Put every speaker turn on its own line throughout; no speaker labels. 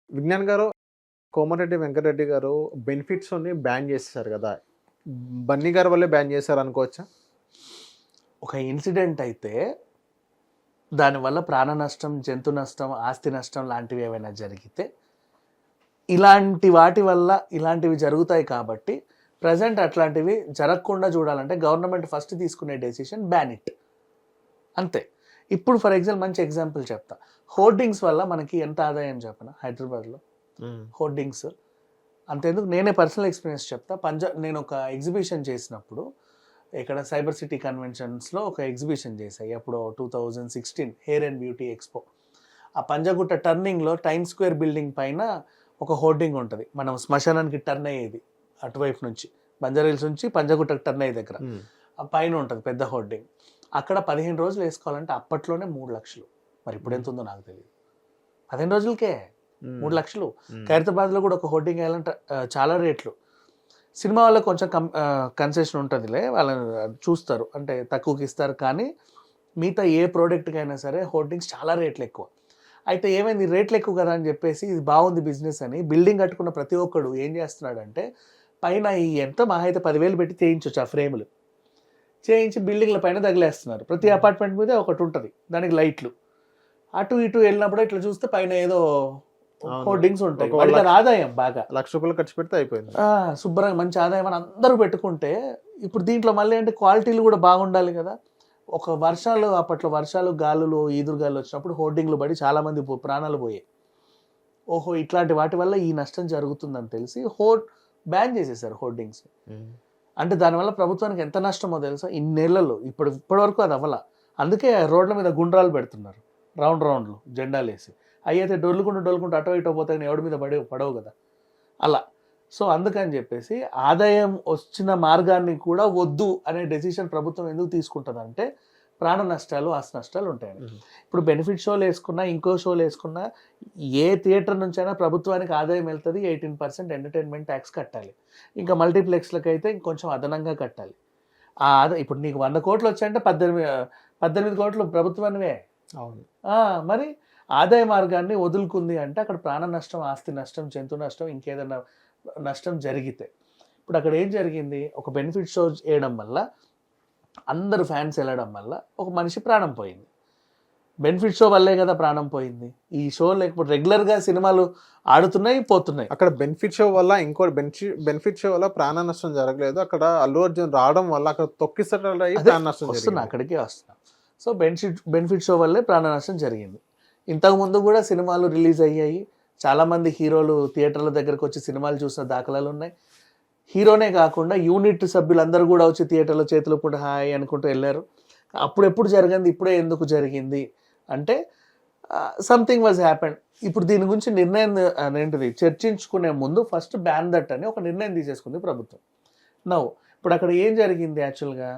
విజ్ఞాన్ గారు, కోమటిరెడ్డి వెంకటరెడ్డి గారు బెనిఫిట్స్‌ని బ్యాన్ చేసేసారు గదా! బన్నీ గారి వల్లే బ్యాన్ చేశారనుకోవచ్చా?
ఒక ఇన్సిడెంట్ అయితే దానివల్ల ప్రాణ నష్టం, జంతు నష్టం, ఆస్తి నష్టం లాంటివి ఏమైనా జరిగితే ఇలాంటి వాటి వల్ల ఇలాంటివి జరుగుతాయి కాబట్టి ప్రజెంట్ అట్లాంటివి జరగకుండా చూడాలంటే గవర్నమెంట్ ఫస్ట్ తీసుకునే డెసిషన్ బ్యాన్ ఇట్ అంతే. ఇప్పుడు ఫర్ మంచి ఎగ్జాంపుల్ చెప్తా. హోర్డింగ్స్ వల్ల మనకి ఎంత ఆదాయం చెప్పనా హైదరాబాద్లో హోర్డింగ్స్ అంతేందుకు నేనే పర్సనల్ ఎక్స్పీరియన్స్ చెప్తా. నేను ఒక ఎగ్జిబిషన్ చేసినప్పుడు ఇక్కడ సైబర్ సిటీ కన్వెన్షన్స్లో ఒక ఎగ్జిబిషన్ చేశాయి అప్పుడు 2016 హెయిర్ అండ్ బ్యూటీ ఎక్స్పో. ఆ పంజాగుట్ట టర్నింగ్లో టైమ్ స్క్వేర్ బిల్డింగ్ పైన ఒక హోర్డింగ్ ఉంటుంది, మనం శ్మశానానికి టర్న్ అయ్యేది అటువైపు నుంచి బంజారాహిల్స్ నుంచి పంజాగుట్టకు టర్న్ అయ్యే దగ్గర ఆ పైన ఉంటుంది పెద్ద హోర్డింగ్. అక్కడ 15 రోజులు వేసుకోవాలంటే అప్పట్లోనే 3 లక్షలు. మరి ఇప్పుడు ఎంత ఉందో నాకు తెలియదు. 15 రోజులకే 3 లక్షలు. ఖైరతాబాద్లో కూడా ఒక హోర్డింగ్ వేయాలంటే చాలా రేట్లు. సినిమా వాళ్ళకి కొంచెం కన్సెషన్ ఉంటుందిలే, వాళ్ళని చూస్తారు అంటే తక్కువకి ఇస్తారు. కానీ మిగతా ఏ ప్రోడక్ట్కి అయినా సరే హోర్డింగ్స్ చాలా రేట్లు ఎక్కువ. అయితే ఏమైంది, రేట్లు ఎక్కువ కదా అని చెప్పేసి ఇది బాగుంది బిజినెస్ అని బిల్డింగ్ కట్టుకున్న ప్రతి ఒక్కడు ఏం చేస్తున్నాడంటే పైన ఈ ఎంత మహా అయితే 10,000 పెట్టి చేయించవచ్చు ఆ ఫ్రేములు చేయించి బిల్డింగ్ల పైన తగిలేస్తున్నారు. ప్రతి అపార్ట్మెంట్ మీద ఒకటి ఉంటుంది, దానికి లైట్లు. అటు ఇటు వెళ్ళినప్పుడు ఇట్లా చూస్తే పైన ఏదో హోర్డింగ్స్ ఉంటాయి. వాళ్ళకి ఆదాయం బాగా
₹1,00,000 ఖర్చు పెడితే అయిపోయింది.
శుభ్రంగా మంచి ఆదాయం అని అందరూ పెట్టుకుంటే ఇప్పుడు దీంట్లో మళ్ళీ అంటే క్వాలిటీలు కూడా బాగుండాలి కదా. ఒక అప్పట్లో వర్షాలు గాలులు ఈదురుగాలు వచ్చినప్పుడు హోర్డింగ్లు పడి చాలామంది ప్రాణాలు పోయాయి. ఓహో ఇట్లాంటి వాటి వల్ల ఈ నష్టం జరుగుతుందని తెలిసి బ్యాన్ చేసేసారు హోర్డింగ్స్. అంటే దానివల్ల ప్రభుత్వానికి ఎంత నష్టమో తెలుసా ఇన్నేళ్లలో. ఇప్పటి వరకు అది అవ్వాల. అందుకే రోడ్ల మీద గుండ్రాలు పెడుతున్నారు, రౌండ్లు జెండాలు వేసి. అవి అయితే డొల్లుకుంటూ అటో ఇటో పోతే ఎవడి మీద పడవు కదా అలా. సో అందుకని చెప్పేసి ఆదాయం వచ్చిన మార్గాన్ని కూడా వద్దు అనే డెసిషన్ ప్రభుత్వం ఎందుకు తీసుకుంటుందంటే ప్రాణ నష్టాలు ఆస్తి నష్టాలు ఉంటాయని. ఇప్పుడు బెనిఫిట్ షోలు వేసుకున్నా ఇంకో షోలు వేసుకున్నా ఏ థియేటర్ నుంచైనా ప్రభుత్వానికి ఆదాయం వెళ్తుంది. 18% ఎంటర్టైన్మెంట్ ట్యాక్స్ కట్టాలి. ఇంకా మల్టీప్లెక్స్లకు అయితే ఇంకొంచెం అదనంగా కట్టాలి. ఇప్పుడు నీకు 100 కోట్లు వచ్చాయంటే 18 కోట్లు ప్రభుత్వానివే.
అవును.
మరి ఆదాయ మార్గాన్ని వదులుకుంది అంటే అక్కడ ప్రాణ నష్టం, ఆస్తి నష్టం, జంతు నష్టం, ఇంకేదైనా నష్టం జరిగితే. ఇప్పుడు అక్కడ ఏం జరిగింది, ఒక బెనిఫిట్ షో వేయడం వల్ల అందరు ఫ్యాన్స్ వెళ్ళడం వల్ల ఒక మనిషి ప్రాణం పోయింది. బెనిఫిట్ షో వల్లే కదా ప్రాణం పోయింది. ఈ షో లేకపోతే రెగ్యులర్గా సినిమాలు ఆడుతున్నాయి పోతున్నాయి.
అక్కడ బెనిఫిట్ షో వల్ల ఇంకోటి బెనిఫిట్ షో వల్ల ప్రాణ నష్టం జరగలేదు. అక్కడ అల్లు అర్జున్ రావడం వల్ల అక్కడ తొక్కిసటలు అయ్యి ప్రాణ నష్టం
వస్తున్నా అక్కడికే వస్తున్నా. సో బెనిఫిట్ షో వల్లే ప్రాణ నష్టం జరిగింది. ఇంతకుముందు కూడా సినిమాలు రిలీజ్ అయ్యాయి, చాలామంది హీరోలు థియేటర్ల దగ్గరకు వచ్చి సినిమాలు చూసిన దాఖలాలు ఉన్నాయి. హీరోనే కాకుండా యూనిట్ సభ్యులందరూ కూడా వచ్చి థియేటర్లో చేతులు కూడా హాయ్ అనుకుంటూ వెళ్ళారు. అప్పుడు జరిగింది, ఇప్పుడే ఎందుకు జరిగింది అంటే సంథింగ్ వాజ్ హ్యాపెన్. ఇప్పుడు దీని గురించి నిర్ణయం ఏంటిది చర్చించుకునే ముందు ఫస్ట్ బ్యాన్ దట్ అని ఒక నిర్ణయం తీసేసుకుంది ప్రభుత్వం. ఇప్పుడు అక్కడ ఏం జరిగింది, యాక్చువల్గా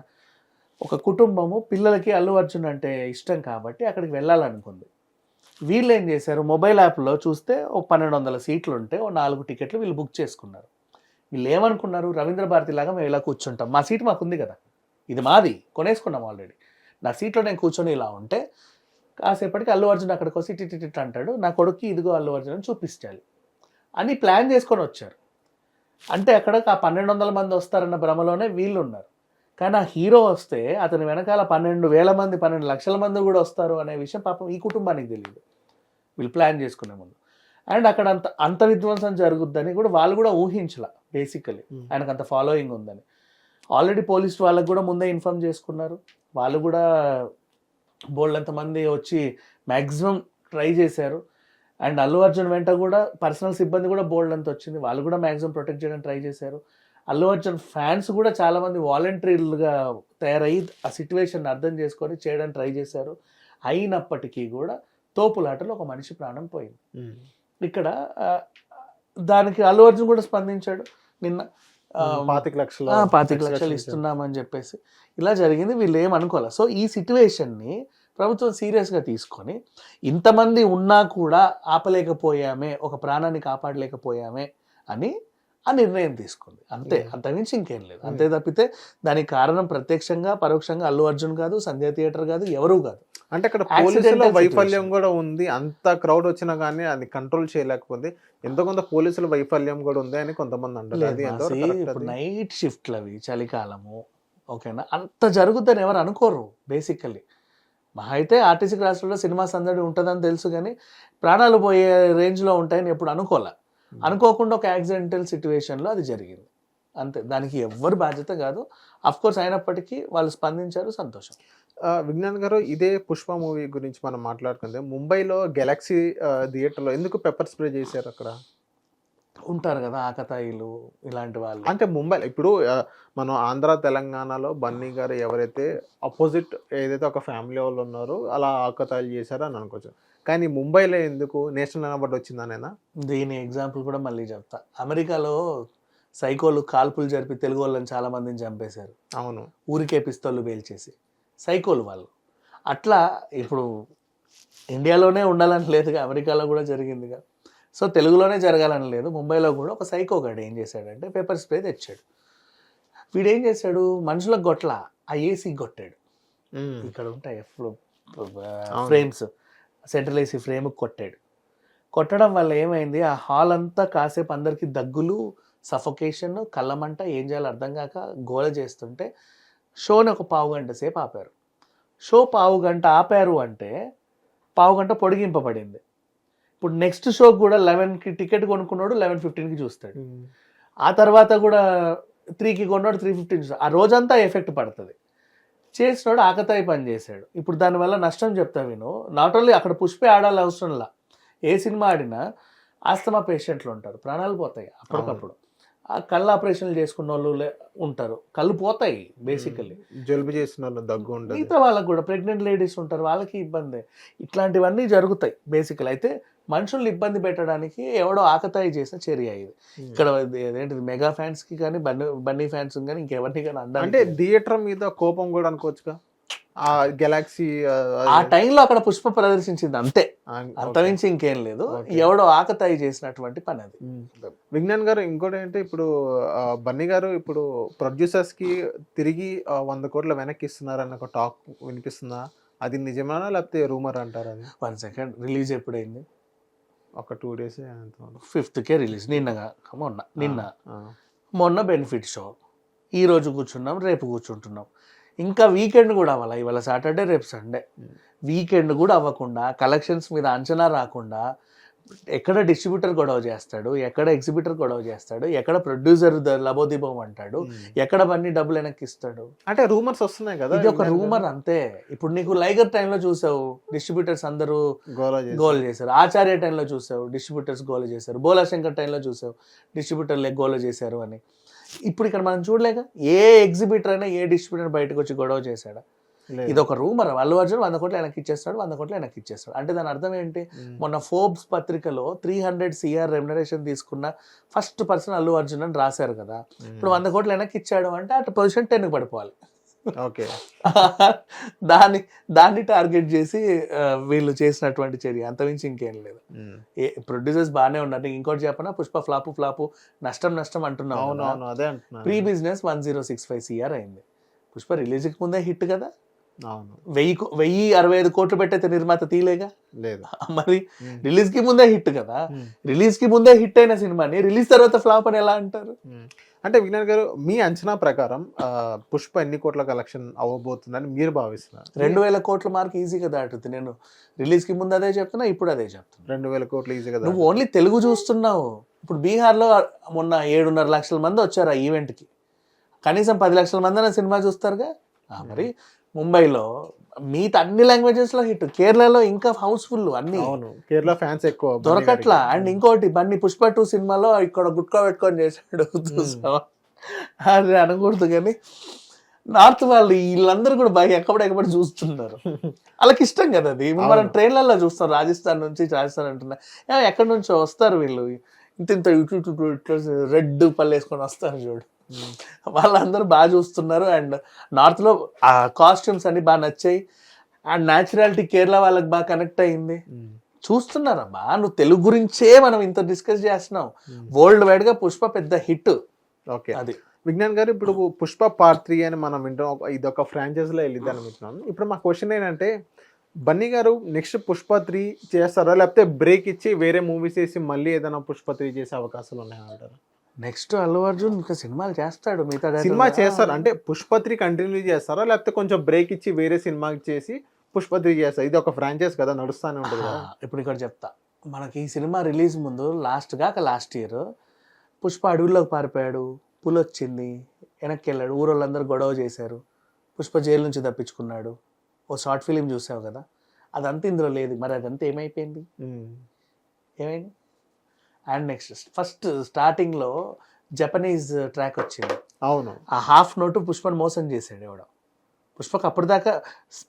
ఒక కుటుంబము పిల్లలకి అల్లు అర్జున్ అంటే ఇష్టం కాబట్టి అక్కడికి వెళ్ళాలనుకుంది. వీళ్ళు ఏం చేశారు, మొబైల్ యాప్లో చూస్తే ఒక 1200 సీట్లు ఉంటే 4 టికెట్లు వీళ్ళు బుక్ చేసుకున్నారు. వీళ్ళు ఏమనుకున్నారు, రవీంద్ర భారతి లాగా మేము ఇలా కూర్చుంటాం, మా సీట్ మాకు ఉంది కదా, ఇది మాది, కొనేసుకున్నాం ఆల్రెడీ, నా సీట్లో నేను కూర్చొని ఇలా ఉంటే కాసేపటికి అల్లు అర్జున్ అక్కడికి వచ్చి టిట్ అంటాడు, నా కొడుకు ఇదిగో అల్లు అర్జున్ అని చూపించాలి అని ప్లాన్ చేసుకొని వచ్చారు. అంటే అక్కడ ఆ 1200 మంది వస్తారన్న భ్రమలోనే వీళ్ళు ఉన్నారు. కానీ ఆ హీరో వస్తే అతని వెనకాల 12,000 మంది 12 లక్షల మంది కూడా వస్తారు అనే విషయం పాపం ఈ కుటుంబానికి తెలియదు వీళ్ళు ప్లాన్ చేసుకునే ముందు. అండ్ అక్కడ అంత విధ్వంసం జరుగుద్దని కూడా వాళ్ళు కూడా ఊహించలా. బేసికలీ ఆయనకు అంత ఫాలోయింగ్ ఉందని ఆల్రెడీ పోలీస్ వాళ్ళకు కూడా ముందే ఇన్ఫార్మ్ చేసుకున్నారు. వాళ్ళు కూడా బోల్డంతమంది వచ్చి మ్యాక్సిమం ట్రై చేశారు. అండ్ అల్లు అర్జున్ వెంట కూడా పర్సనల్ సిబ్బంది కూడా బోల్డంత వచ్చింది, వాళ్ళు కూడా మ్యాక్సిమం ప్రొటెక్ట్ చేయడానికి ట్రై చేశారు. అల్లు అర్జున్ ఫ్యాన్స్ కూడా చాలామంది వాలంటీర్లుగా తయారయ్యి ఆ సిచ్యువేషన్ అర్థం చేసుకొని చేయడానికి ట్రై చేశారు. అయినప్పటికీ కూడా తోపులాటలో ఒక మనిషి ప్రాణం పోయింది. ఇక్కడ దానికి అల్లు అర్జున్ కూడా స్పందించాడు. నిన్న 25 లక్షలు ఇస్తున్నామని చెప్పేసి ఇలా జరిగింది. వీళ్ళు ఏమనుకోవాలి. సో ఈ సిచ్యువేషన్ని ప్రభుత్వం సీరియస్గా తీసుకొని ఇంతమంది ఉన్నా కూడా ఆపలేకపోయామే, ఒక ప్రాణాన్ని కాపాడలేకపోయామే అని ఆ నిర్ణయం తీసుకుంది. అంతే, అంతకుమించి ఇంకేం లేదు. అంతే తప్పితే దానికి కారణం ప్రత్యక్షంగా పరోక్షంగా అల్లు అర్జున్ కాదు, సంధ్య థియేటర్ కాదు, ఎవరూ కాదు.
అంటే అక్కడ పోలీసుల
Accidental
వైఫల్యం
situation.
కూడా ఉంది. అంత క్రౌడ్ వచ్చినా కానీ అది కంట్రోల్ చేయలేకపోతే ఎంతో కొంత పోలీసుల వైఫల్యం కూడా ఉంది అని కొంతమంది అంటారు.
లేదు
అది
మాసి,
ఎంతవరకు కరెక్ట్
ఇప్పుడు
అది?
నైట్ షిఫ్ట్లు అవి చలికాలము, ఓకేనా, అంత జరుగుతుందని ఎవరు అనుకోరు బేసికల్లీ. మహా అయితే ఆర్టీసీ క్రాస్లో సినిమా సందడి ఉంటుందని తెలుసు, కానీ ప్రాణాలు పోయే రేంజ్లో ఉంటాయని ఎప్పుడు అనుకోలే. అనుకోకుండా ఒక యాక్సిడెంటల్ సిచ్యువేషన్లో అది జరిగింది అంతే. దానికి ఎవ్వరు బాధ్యత కాదు. అఫ్ కోర్స్ అయినప్పటికీ వాళ్ళు స్పందించారు, సంతోషం.
విజ్ఞాన్ గారు, ఇదే పుష్ప మూవీ గురించి మనం మాట్లాడుకుంటే ముంబైలో గెలాక్సీ థియేటర్లో ఎందుకు పెప్పర్ స్ప్రే చేశారు అక్కడ?
ఉంటారు కదా ఆకతాయిలు ఇలాంటి వాళ్ళు.
అంటే ముంబైలో ఇప్పుడు మనం ఆంధ్ర తెలంగాణలో బన్నీ గారు ఎవరైతే అపోజిట్ ఏదైతే ఒక ఫ్యామిలీ వాళ్ళు ఉన్నారో అలా ఆకతాయిలు చేశారో అని అనుకోవచ్చు. కానీ ముంబైలో ఎందుకు నేషనల్ అవార్డు వచ్చిందనేనా?
దీని ఎగ్జాంపుల్ కూడా మళ్ళీ చెప్తా. అమెరికాలో సైకోలు కాల్పులు జరిపి తెలుగు వాళ్ళని చాలా మందిని చంపేశారు,
అవును.
ఊరికే పిస్తోళ్ళు పేల్చేసి. సైకోలు వాళ్ళు. అట్లా ఇప్పుడు ఇండియాలోనే ఉండాలని లేదుగా, అమెరికాలో కూడా జరిగిందిగా. సో తెలుగులోనే జరగాలని లేదు. ముంబైలో కూడా ఒక సైకో గాడు ఏం చేశాడంటే పేపర్ స్ప్రే తెచ్చాడు. వీడు ఏం చేశాడు, మనుషులకు గొట్ల ఆ ఏసీ కొట్టాడు.
ఉమ్,
ఇక్కడ ఉంటాయి ఫ్రేమ్స్, సెంట్రల్ ఏసీ ఫ్రేమ్ కొట్టాడు. కొట్టడం వల్ల ఏమైంది, ఆ హాల్ అంతా కాసేపు అందరికి దగ్గులు, సఫోకేషన్, కళ్ళమంట, ఏం చేయాలో అర్థం కాక గోల చేస్తుంటే షోని ఒక పావు గంట సేపు ఆపారు. షో పావు గంట ఆపారు అంటే పావు గంట పొడిగింపబడింది. ఇప్పుడు నెక్స్ట్ షోకి కూడా 11కి టికెట్ కొనుక్కున్నాడు, 11:15కి చూస్తాడు.
ఉమ్.
ఆ తర్వాత కూడా 3కి కొన్నాడు, 3:15 చూస్తాడు. ఆ రోజంతా ఎఫెక్ట్ పడుతుంది. చేసినాడు ఆకతాయి పని చేశాడు. ఇప్పుడు దానివల్ల నష్టం చెప్తా విను. నాట్ ఓన్లీ అక్కడ పుష్పే ఆడాలి అవసరంలా, ఏ సినిమా ఆడినా ఆస్తమా పేషెంట్లు ఉంటారు, ప్రాణాలు పోతాయి అప్పటికప్పుడు. ఆ కళ్ళు ఆపరేషన్లు చేసుకున్న వాళ్ళు ఉంటారు, కళ్ళు పోతాయి బేసికల్లీ.
జలుబు చేసిన వాళ్ళు దగ్గు ఉంటుంది.
మిగతా వాళ్ళకి కూడా ప్రెగ్నెంట్ లేడీస్ ఉంటారు, వాళ్ళకి ఇబ్బంది. ఇట్లాంటివన్నీ జరుగుతాయి బేసికల్. అయితే మనుషుల్ని ఇబ్బంది పెట్టడానికి ఎవడో ఆకతాయి చేసిన చర్య ఇది. ఇక్కడ ఏంటిది, మెగా ఫ్యాన్స్ కి కానీ బన్నీ ఫ్యాన్స్ కానీ ఇంకెవరిని కానీ
అంటే
అంటే
థియేటర్ మీద కోపం కూడా అనుకోవచ్చుగా. ఆ గెలాక్సీ
ఆ టైంలో అక్కడ పుష్ప ప్రదర్శించింది అంతే, అంతమించి ఇంకేం లేదు. ఎవడో ఆకతాయి చేసినటువంటి పని అది.
విజ్ఞాన్ గారు, ఇంకోటి ఏంటంటే ఇప్పుడు బన్నీ గారు ఇప్పుడు ప్రొడ్యూసర్స్ కి తిరిగి 100 కోట్ల వెనక్కి ఇస్తున్నారన్న ఒక టాక్ వినిపిస్తుందా? అది నిజమేనా లేకపోతే రూమర్ అంటారు? అది
1 సెకండ్, రిలీజ్ ఎప్పుడైంది?
ఒక 2 days
5th రిలీజ్. మొన్న బెనిఫిట్ షో. ఈ రోజు కూర్చున్నాం, రేపు కూర్చుంటున్నాం. ఇంకా వీకెండ్ కూడా అవ్వాలి. ఇవాళ సాటర్డే, రేపు సండే. వీకెండ్ కూడా అవ్వకుండా, కలెక్షన్స్ మీద అంచనా రాకుండా, ఎక్కడ డిస్ట్రిబ్యూటర్ గొడవ చేస్తాడు, ఎక్కడ ఎగ్జిబిటర్ గొడవ చేస్తాడు, ఎక్కడ ప్రొడ్యూసర్ లబోదిబోం అంటాడు, ఎక్కడ బన్నీ డబ్బులు వెనక్కి ఇస్తాడు.
అంటే రూమర్స్ వస్తున్నాయి కదా.
ఇది ఒక రూమర్ అంతే. ఇప్పుడు నీకు లైగర్ టైంలో చూసావు, డిస్ట్రిబ్యూటర్స్ అందరూ గోల్ చేశారు. ఆచార్య టైంలో చూసావు, డిస్ట్రిబ్యూటర్స్ గోల్ చేశారు. బోలాశంకర్ టైంలో చూసావు, డిస్ట్రిబ్యూటర్లే గోల్ చేశారు అని. ఇప్పుడు ఇక్కడ మనం చూడలేక ఏ ఎగ్జిబిటర్ అయినా ఏ డిస్ట్రిబ్యూటర్ బయటకు వచ్చి గొడవ చేశాడా? ఇది ఒక రూమర్. అల్లు అర్జున్ 100 కోట్లు వెనక్కి ఇచ్చేస్తాడు, 100 కోట్లు వెనక్కి ఇచ్చేస్తాడు. అంటే దాని అర్థం ఏంటి? మొన్న ఫోర్బ్స్ పత్రికలో 300 CR రెమ్యునరేషన్ తీసుకున్న ఫస్ట్ పర్సన్ అల్లు అర్జున్ అని రాశారు కదా. ఇప్పుడు 100 కోట్లు వెనక్కి ఇచ్చాడు అంటే అటు పొజిషన్ 10కి పడిపోవాలి.
ఓకే.
దాన్ని టార్గెట్ చేసి వీళ్ళు చేసినటువంటి చర్య, అంతమించి ఇంకేం లేదు. ప్రొడ్యూసర్స్ బాగానే ఉన్నారు. ఇంకోటి చెప్పనా, పుష్ప ఫ్లాపు నష్టం అంటున్నాం. ప్రీ బిజినెస్ 1065 CR అయింది. పుష్ప రిలీజ్కి ముందే హిట్ కదా. 1065 కోట్లు పెట్టయితే నిర్మాత తీలేగా
లేదు.
మరి రిలీజ్ కి ముందే హిట్ కదా. రిలీజ్ కి ముందే హిట్ అయిన సినిమాని రిలీజ్ తర్వాత ఫ్లాప్ అని ఎలా అంటారు?
అంటే విజ్ఞాన్ గారు, మీ అంచనా ప్రకారం పుష్ప ఎన్ని కోట్ల కలెక్షన్ అవ్వబోతుందని మీరు భావిస్తున్నారు?
2000 కోట్ల మార్క్ ఈజీగా దాటుతుంది. నేను రిలీజ్ కి ముందు అదే చెప్తున్నా, ఇప్పుడు అదే చెప్తున్నా.
2000 కోట్లు ఈజీగా.
నువ్వు ఓన్లీ తెలుగు చూస్తున్నావు. ఇప్పుడు బీహార్లో మొన్న 7.5 లక్షల మంది వచ్చారు ఆ ఈవెంట్కి. కనీసం 10 లక్షల మంది అన్న సినిమా చూస్తారుగా. మరి ముంబైలో మిగతా అన్ని లాంగ్వేజెస్ లో హిట్. కేరళలో ఇంకా హౌస్ఫుల్ అన్ని.
కేరళ ఫ్యాన్స్ ఎక్కువ
దొరకట్లా. అండ్ ఇంకోటి, బన్నీ పుష్ప 2 సినిమాలో ఇక్కడ గుట్కా పెట్టుకొని చేశాడు. అది అనకూడదు కానీ నార్త్ వాళ్ళు వీళ్ళందరూ కూడా బాగా ఎక్కబడి చూస్తున్నారు. వాళ్ళకి ఇష్టం కదా అది. మనం ట్రైన్లలో చూస్తాం, రాజస్థాన్ అంటున్నా, ఎక్కడి నుంచో వస్తారు వీళ్ళు, ఇంత ఇట్లా రెడ్ పళ్ళు వేసుకొని వస్తారు చూడు. వాళ్ళందరూ బాగా చూస్తున్నారు. అండ్ నార్త్లో ఆ కాస్ట్యూమ్స్ అన్ని బాగా నచ్చాయి. అండ్ న్యాచురాలిటీ కేరళ వాళ్ళకి బాగా కనెక్ట్ అయింది. చూస్తున్నారమ్మా, నువ్వు తెలుగు గురించే మనం ఇంత డిస్కస్ చేస్తున్నాం. వరల్డ్ వైడ్ గా పుష్ప పెద్ద హిట్.
ఓకే, అది విజ్ఞాన్ గారు. ఇప్పుడు పుష్ప పార్ట్ 3 అని మనం వింటాం, ఇది ఒక ఫ్రాంచైజ్ లో వెళ్ళిద్దాం అనుకుంటున్నాం. ఇప్పుడు మా క్వశ్చన్ ఏంటంటే, బన్నీ గారు నెక్స్ట్ పుష్ప 3 చేస్తారా, లేకపోతే బ్రేక్ ఇచ్చి వేరే మూవీస్ వేసి మళ్ళీ ఏదైనా పుష్ప 3 చేసే అవకాశాలు ఉన్నాయంటారా?
నెక్స్ట్ అల్లు అర్జున్ ఇంకా సినిమాలు చేస్తాడు, మిగతా
సినిమా
director-
చేస్తారు అంటే పుష్ప 3 కంటిన్యూ చేస్తారా, లేకపోతే కొంచెం బ్రేక్ ఇచ్చి వేరే సినిమాకి చేసి పుష్ప 3 చేస్తారు? ఇది ఒక ఫ్రాంచైజ్ కదా, నడుస్తానే ఉంటుంది కదా.
ఇప్పుడు ఇక్కడ చెప్తా, మనకి ఈ సినిమా రిలీజ్ ముందు లాస్ట్ ఇయర్ పుష్ప అడవుల్లోకి పారిపోయాడు, పులి వచ్చింది, వెనక్కి వెళ్ళాడు, ఊరోళ్ళందరూ గొడవ చేశారు, పుష్ప జైలు నుంచి తప్పించుకున్నాడు, ఓ షార్ట్ ఫిలిం చూసావు కదా, అదంతా ఇందులో లేదు. మరి అదంతా ఏమైపోయింది? ఏమైంది? అండ్ నెక్స్ట్ ఫస్ట్ స్టార్టింగ్లో జపనీస్ ట్రాక్ వచ్చింది,
అవును.
ఆ హాఫ్ నోటు పుష్పని మోసం చేశాడు ఎవడో. పుష్పకు అప్పటిదాకా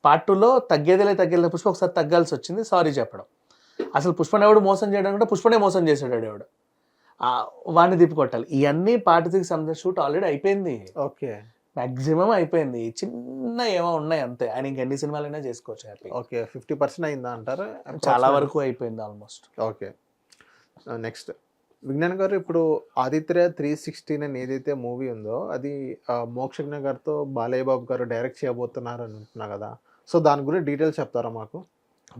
పార్ట్ 2లో తగ్గేదే పుష్ప ఒకసారి తగ్గాల్సి వచ్చింది, సారీ చెప్పడం. అసలు పుష్పని ఎవడు మోసం చేయడం కూడా పుష్పనే మోసం చేశాడు ఎవడు, వాడిని తిప్పికొట్టాలి. ఇవన్నీ పార్ట్ 3 సంబంధించిన షూట్ ఆల్రెడీ అయిపోయింది,
ఓకే
మ్యాక్సిమం అయిపోయింది, చిన్న ఏమో ఉన్నాయి అంతే. ఆయన ఇంకెన్ని సినిమాలైనా చేసుకోవచ్చు హ్యాపీ.
ఓకే 50% అయిందా అంటారా?
చాలా వరకు అయిపోయింది ఆల్మోస్ట్.
ఓకే నెక్స్ట్ విజ్ఞాన్ గారు, ఇప్పుడు ఆదిత్య 369 ఏదైతే మూవీ ఉందో అది మోక్షజ్ఞ గారితో బాలయ్య బాబు గారు డైరెక్ట్ చేయబోతున్నారు అని అంటున్నా కదా, సో దాని గురించి డీటెయిల్స్ చెప్తారా మాకు?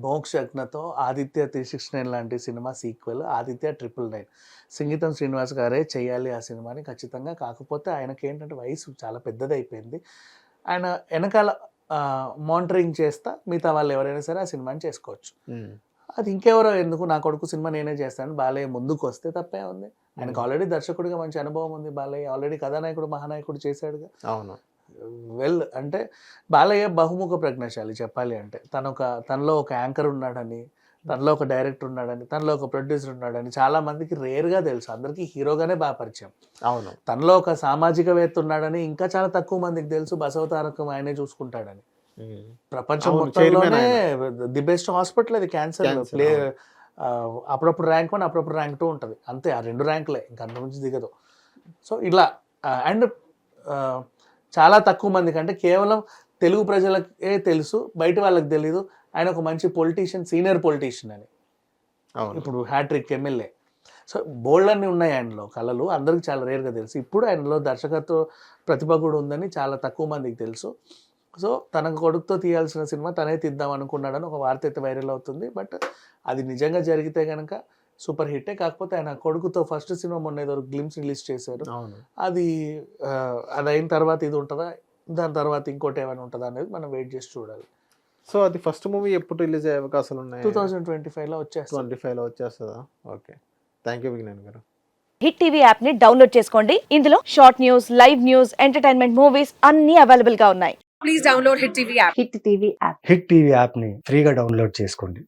మోక్షజ్ఞతో ఆదిత్య 369 లాంటి సినిమా సీక్వెల్ ఆదిత్య 999, సంగీతం శ్రీనివాస్ గారే చేయాలి ఆ సినిమాని ఖచ్చితంగా. కాకపోతే ఆయనకి ఏంటంటే వయసు చాలా పెద్దది అయిపోయింది, ఆయన వెనకాల మానిటరింగ్ చేస్తా మిగతా వాళ్ళు ఎవరైనా సరే ఆ సినిమాని చేసుకోవచ్చు. అది ఇంకెవరో ఎందుకు, నా కొడుకు సినిమా నేనే చేస్తాను బాలయ్య ముందుకు వస్తే తప్పే ఉంది. ఆయనకు ఆల్రెడీ దర్శకుడిగా మంచి అనుభవం ఉంది, బాలయ్య ఆల్రెడీ కథానాయకుడు మహానాయకుడు చేశాడుగా.
అవును.
వెల్ అంటే బాలయ్య బహుముఖ ప్రజ్ఞాశాలి చెప్పాలి అంటే. తనలో ఒక యాంకర్ ఉన్నాడని, తనలో ఒక డైరెక్టర్ ఉన్నాడని, తనలో ఒక ప్రొడ్యూసర్ ఉన్నాడని చాలా మందికి రేర్గా తెలుసు. అందరికీ హీరోగానే బాగా పరిచయం.
అవును.
తనలో ఒక సామాజికవేత్త ఉన్నాడని ఇంకా చాలా తక్కువ మందికి తెలుసు. బసవతారకం ఆయనే చూసుకుంటాడని. ప్రపంచం మొత్తంలోనే ది బెస్ట్ హాస్పిటల్ అది క్యాన్సర్ ప్లే. అప్పుడప్పుడు ర్యాంక్ 1 అప్పుడప్పుడు ర్యాంక్ 2 ఉంటుంది అంతే, ఆ 2 ర్యాంకులే, ఇంకా అంత నుంచి దిగదు. సో ఇలా అండ్ చాలా తక్కువ మందికి అంటే కేవలం తెలుగు ప్రజలకే తెలుసు, బయట వాళ్ళకి తెలీదు ఆయన ఒక మంచి పొలిటీషియన్, సీనియర్ పొలిటీషియన్ అని. ఇప్పుడు హ్యాట్రిక్ ఎమ్మెల్యే. సో బోల్డ్ అన్నీ ఉన్నాయి ఆయనలో కళలు, అందరికి చాలా రేర్గా తెలుసు. ఇప్పుడు ఆయనలో దర్శకత్వ ప్రతిభ కూడా ఉందని చాలా తక్కువ మందికి తెలుసు. సో తన కొడుకుతో తీయాల్సిన సినిమా తనే తీద్దాం అనుకున్నాడని ఒక వార్త అయితే వైరల్ అవుతుంది. బట్ అది నిజంగా జరిగితే కనుక సూపర్ హిట్టే. కాకపోతే ఆయన కొడుకుతో ఫస్ట్ సినిమా మొన్న ఏదో గ్లిమ్స్ రిలీజ్ చేశారు, అది అయిన తర్వాత ఇది ఉంటుందా, దాని తర్వాత ఇంకోటి ఏమైనా ఉంటుందా అనేది మనం వెయిట్ చేసి చూడాలి.
సో అది ఫస్ట్ మూవీ ఎప్పుడు రిలీజ్ అయ్యే అవకాశాలు ఉన్నాయి?
2025లో వచ్చేస్తుంది.
25లో వచ్చేస్తుందా? ఓకే, థ్యాంక్ యూ విజ్ఞాన్ గారు.
హిట్ టీవీ యాప్ ని డౌన్లోడ్ చేసుకోండి. ఇందులో short news, live news, entertainment movies అన్ని అవైలబుల్ గా ఉన్నాయి. Please download hit TV app.
Hit TV యాప్ని ఫ్రీగా డౌన్లోడ్ చేసుకోండి.